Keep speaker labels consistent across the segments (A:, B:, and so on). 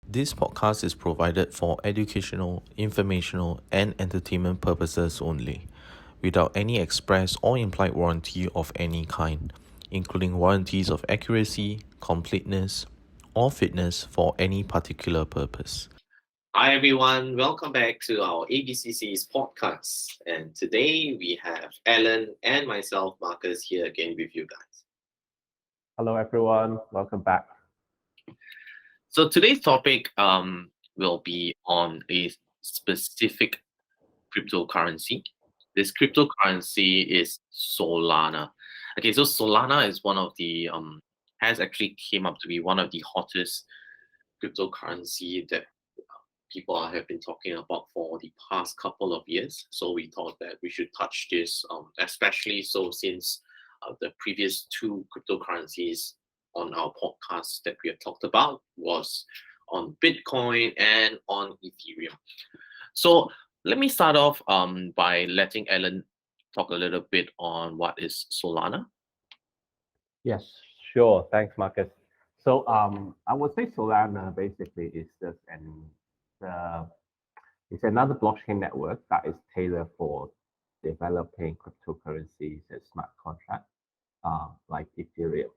A: This podcast is provided for educational, informational, and entertainment purposes only, without any express or implied warranty of any kind, including warranties of accuracy, completeness, or fitness for any particular purpose.
B: Hi everyone, welcome back to our ABCC's podcast. And today we have Alan and myself, Marcus, here again with you guys.
C: Hello, everyone. Welcome back.
B: So today's topic will be on a specific cryptocurrency. This cryptocurrency is Solana. Okay, so Solana is one of the has actually came up to be one of the hottest cryptocurrency that people have been talking about for the past couple of years. So we thought that we should touch this, especially so since the previous two cryptocurrencies on our podcast that we have talked about was on Bitcoin and on Ethereum. So let me start off by letting Alan talk a little bit on what is Solana.
C: Yes, sure. Thanks, Marcus. So I would say Solana basically is just it's another blockchain network that is tailored for developing cryptocurrencies and smart contracts like Ethereum.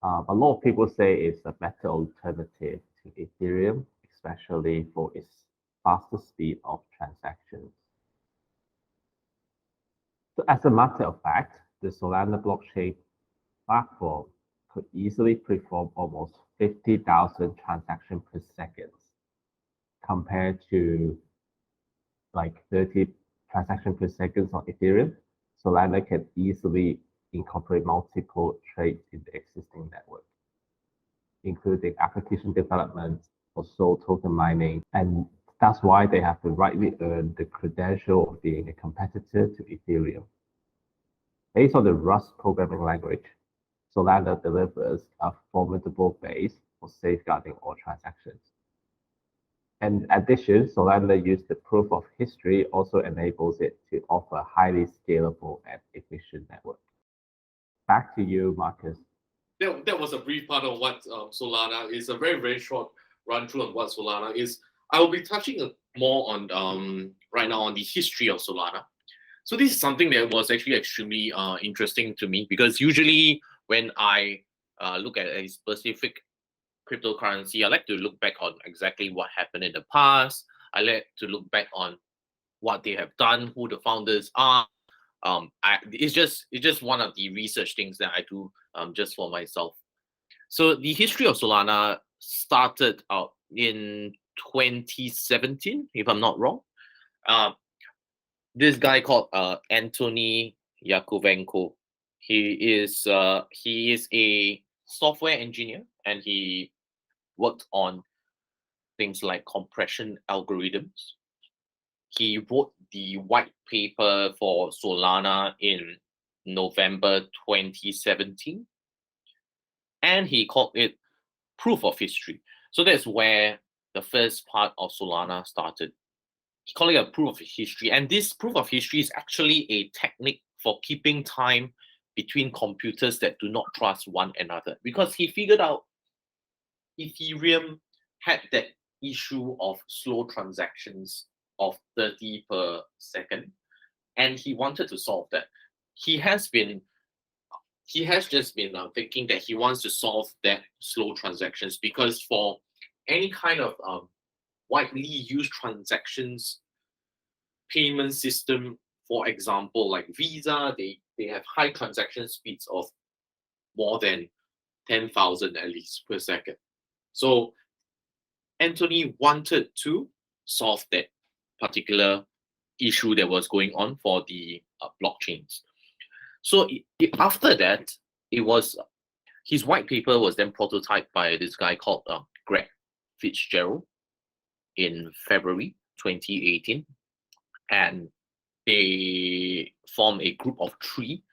C: A lot of people say it's a better alternative to Ethereum, especially for its faster speed of transactions. So as a matter of fact, the Solana blockchain platform could easily perform almost 50,000 transactions per second compared to like 30 transactions per second on Ethereum. Solana can easily incorporate multiple trades in the existing network, including application development, also token mining, and that's why they have to rightly earn the credential of being a competitor to Ethereum. Based on the Rust programming language, Solana delivers a formidable base for safeguarding all transactions. In addition, Solana use the proof of history also enables it to offer a highly scalable and efficient network. Back to you, Marcus.
D: That was a brief part of what Solana is. A very, very short run through on what Solana is. I will be touching more on right now on the history of Solana. So this is something that was actually extremely interesting to me, because usually when I look at a specific cryptocurrency, I like to look back on exactly what happened in the past. I like to look back on what they have done, who the founders are. It's just one of the research things that I do just for myself. So the history of Solana started out in 2017, if I'm not wrong. This guy called Anthony Yakovenko. He is a software engineer, and he worked on things like compression algorithms. He wrote the white paper for Solana in November 2017, and he called it proof of history. So that's where the first part of Solana started. He called it a proof of history, and this proof of history is actually a technique for keeping time between computers that do not trust one another, because he figured out Ethereum had that issue of slow transactions of 30 per second, and he wanted to solve that. He has just been thinking that he wants to solve that slow transactions, because for any kind of widely used transactions payment system, for example, like Visa, they have high transaction speeds of more than 10,000 at least per second. So Anthony wanted to solve that particular issue that was going on for the blockchains. So after that, it was his white paper was then prototyped by this guy called Greg Fitzgerald in February 2018, and they formed a group of three.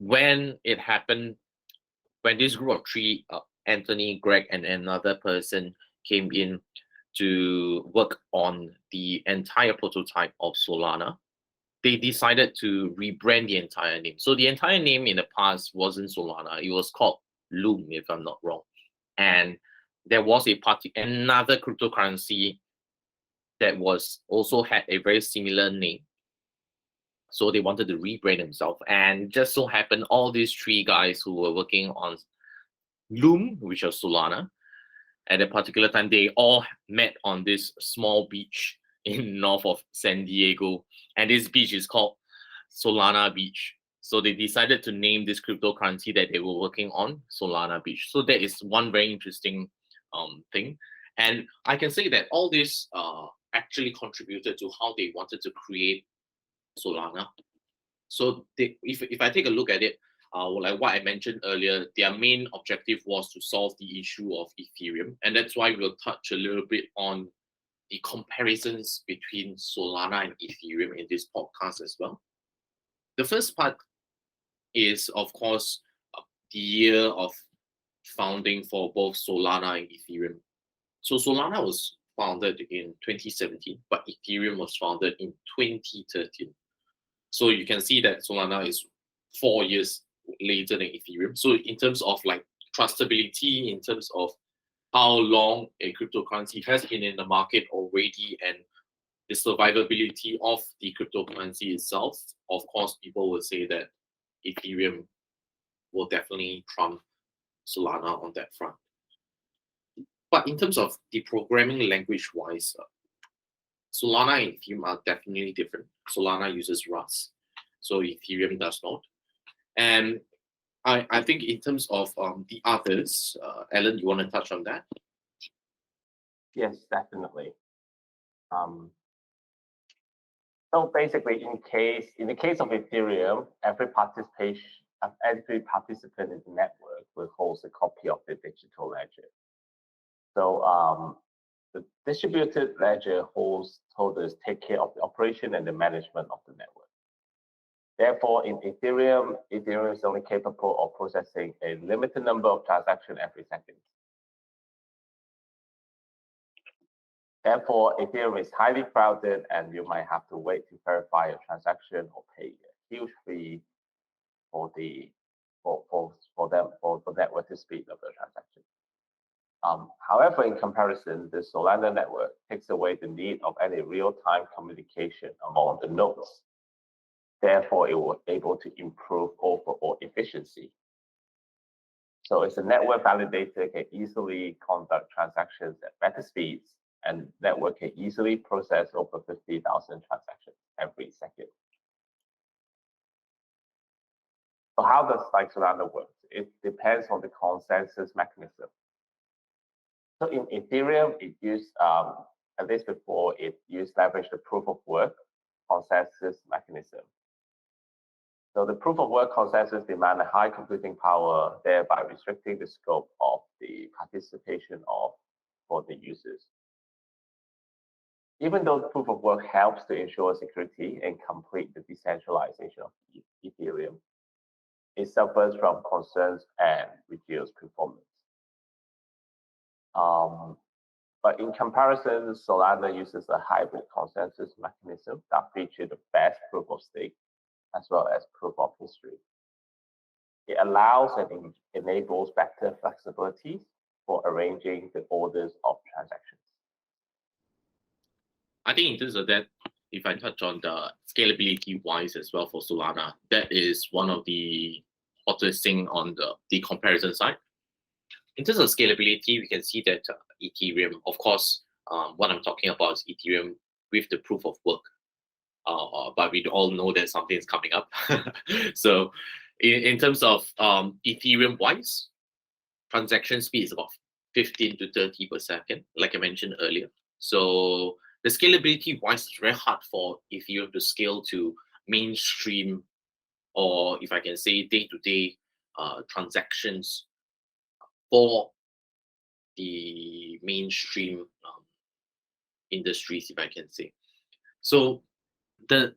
D: When it happened, when this group of three, Anthony, Greg, and another person came in to work on the entire prototype of Solana, they decided to rebrand the entire name. So the entire name in the past wasn't Solana. It was called Loom, if I'm not wrong.
B: And there was another cryptocurrency that was also had a very similar name. So they wanted to rebrand themselves. And just so happened, all these three guys who were working on Loom, which was Solana, at a particular time, they all met on this small beach in north of San Diego. And this beach is called Solana Beach. So they decided to name this cryptocurrency that they were working on Solana Beach. So that is one very interesting thing. And I can say that all this actually contributed to how they wanted to create Solana. So if I take a look at it, like what I mentioned earlier, their main objective was to solve the issue of Ethereum. And that's why we'll touch a little bit on the comparisons between Solana and Ethereum in this podcast as well. The first part is, of course, the year of founding for both Solana and Ethereum. So Solana was founded in 2017, but Ethereum was founded in 2013. So you can see that Solana is 4 years later than Ethereum. So in terms of like trustability, in terms of how long a cryptocurrency has been in the market already, and the survivability of the cryptocurrency itself, of course, people will say that Ethereum will definitely trump Solana on that front. But in terms of the programming language wise, Solana and Ethereum are definitely different. Solana uses Rust, so Ethereum does not. And I think in terms of the others, Alan, you want to touch on that?
C: Yes, definitely. So basically, in the case of Ethereum, every participant in the network will hold a copy of the digital ledger. So the distributed ledger holders take care of the operation and the management of the network. Therefore, in Ethereum is only capable of processing a limited number of transactions every second. Therefore, Ethereum is highly crowded, and you might have to wait to verify a transaction or pay a huge fee for the network to speed up the transaction. However, in comparison, the Solana network takes away the need of any real-time communication among the nodes. Therefore, it was able to improve overall efficiency. So it's a network validator can easily conduct transactions at better speeds, and network can easily process over 50,000 transactions every second. So how does Solana work? It depends on the consensus mechanism. So in Ethereum, it used, at least before, it used leverage the proof of work consensus mechanism. So the proof of work consensus demand a high computing power, thereby restricting the scope of the participation for the users. Even though proof of work helps to ensure security and complete the decentralization of Ethereum, it suffers from concerns and reduced performance. But in comparison, Solana uses a hybrid consensus mechanism that features the best proof of stake as well as proof of history. It allows and enables better flexibility for arranging the orders of transactions.
B: I think in terms of that, if I touch on the scalability wise as well for Solana, that is one of the hottest thing on the comparison side. In terms of scalability, we can see that Ethereum, of course, what I'm talking about is Ethereum with the proof of work. But we all know that something is coming up. So in terms of Ethereum wise, transaction speed is about 15 to 30 per second, like I mentioned earlier. So the scalability wise, it's very hard for Ethereum to scale to mainstream, or if I can say day-to-day transactions for the mainstream industries, if I can say. So there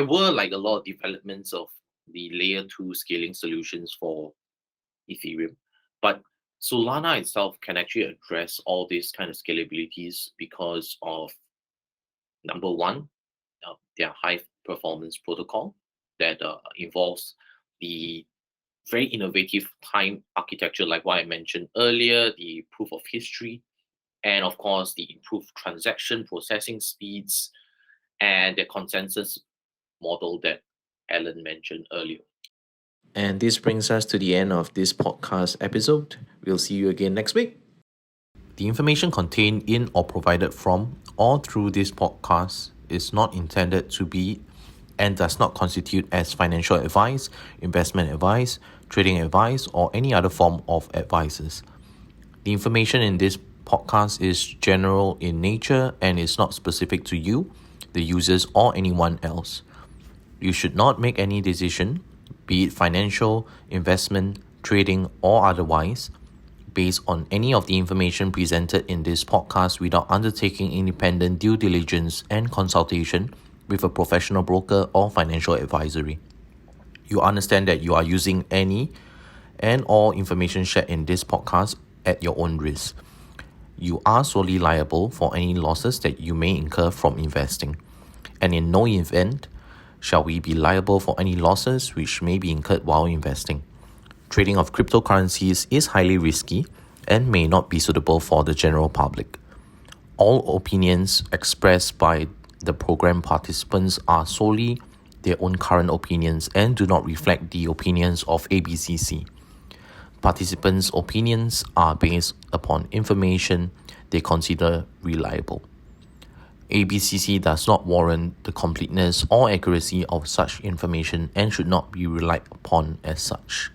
B: were like a lot of developments of the layer 2 scaling solutions for Ethereum, but Solana itself can actually address all these kind of scalabilities because of, number one, their high performance protocol that involves the very innovative time architecture, like what I mentioned earlier, the proof of history, and of course, the improved transaction processing speeds and the consensus model that Alan mentioned earlier.
A: And this brings us to the end of this podcast episode. We'll see you again next week. The information contained in or provided from or through this podcast is not intended to be and does not constitute as financial advice, investment advice, trading advice, or any other form of advices. The information in this podcast is general in nature and is not specific to you, the users, or anyone else. You should not make any decision, be it financial, investment, trading, or otherwise, based on any of the information presented in this podcast without undertaking independent due diligence and consultation with a professional broker or financial advisory. You understand that you are using any and all information shared in this podcast at your own risk. You are solely liable for any losses that you may incur from investing, and in no event shall we be liable for any losses which may be incurred while investing. Trading of cryptocurrencies is highly risky and may not be suitable for the general public. All opinions expressed by the program participants are solely their own current opinions and do not reflect the opinions of ABCC. Participants' opinions are based upon information they consider reliable. ABCC does not warrant the completeness or accuracy of such information and should not be relied upon as such.